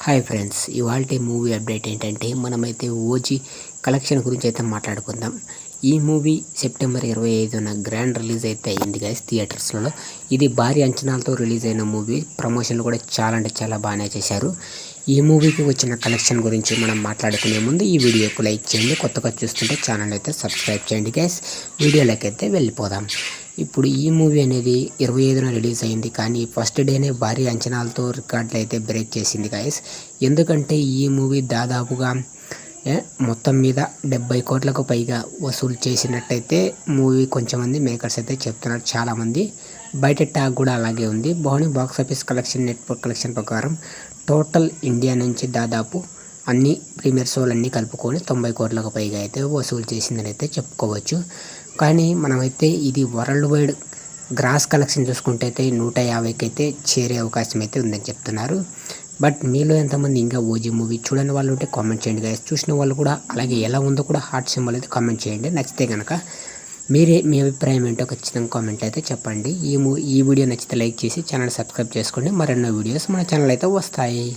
Hi friends, ఇవాల్టి movie update ఏంటంటే మనమైతే ఓజీ కలెక్షన్ గురించి అయితే మాట్లాడుకుందాం. ఈ మూవీ సెప్టెంబర్ 25న గ్రాండ్ రిలీజ్ అయితే అయింది గైస్ థియేటర్స్లో. ఇది భారీ అంచనాలతో రిలీజ్ అయిన మూవీ. ప్రమోషన్లు కూడా చాలా అంటే చాలా బాగానే చేశారు. ఈ మూవీకి వచ్చిన కలెక్షన్ గురించి మనం మాట్లాడుకునే ముందు ఈ వీడియోకు లైక్ చేయండి. కొత్తగా చూస్తుంటే ఛానల్ అయితే సబ్స్క్రైబ్ చేయండి గైస్. వీడియోలోకి అయితే వెళ్ళిపోదాం. ఇప్పుడు ఈ మూవీ అనేది 25న రిలీజ్ అయింది, కానీ ఫస్ట్ డేనే భారీ అంచనాలతో రికార్డులు అయితే బ్రేక్ చేసింది గైస్. ఎందుకంటే ఈ మూవీ దాదాపుగా మొత్తం మీద 70 కోట్లకు పైగా వసూలు చేసినట్టయితే మూవీ కొంచెంమంది మేకర్స్ అయితే చెప్తున్నారు. చాలామంది బయట టాక్ కూడా అలాగే ఉంది. Box office collection network collection ప్రకారం టోటల్ ఇండియా నుంచి దాదాపు అన్ని ప్రీమియర్ షోలు అన్నీ కలుపుకొని 90 కోట్లకు పైగా అయితే వసూలు చేసిందని అయితే చెప్పుకోవచ్చు. కానీ మనమైతే ఇది వరల్డ్ వైడ్ గ్రాస్ కలెక్షన్ చూసుకుంటే అయితే 150కి అయితే చేరే అవకాశం అయితే ఉందని చెప్తున్నారు. బట్ మీలో ఎంతమంది ఇంకా ఓజీ మూవీ చూడని వాళ్ళు ఉంటే కామెంట్ చేయండి గైస్. చూసిన వాళ్ళు కూడా అలాగే ఎలా ఉందో కూడా హార్ట్ సింబల్ అయితే కామెంట్ చేయండి. నచ్చితే కనుక మీ అభిప్రాయం ఏంటో ఖచ్చితంగా కామెంట్ అయితే చెప్పండి. ఈ వీడియో నచ్చితే లైక్ చేసి ఛానల్ సబ్స్క్రైబ్ చేసుకోండి. మరెన్నో వీడియోస్ మన ఛానల్ అయితే వస్తాయి.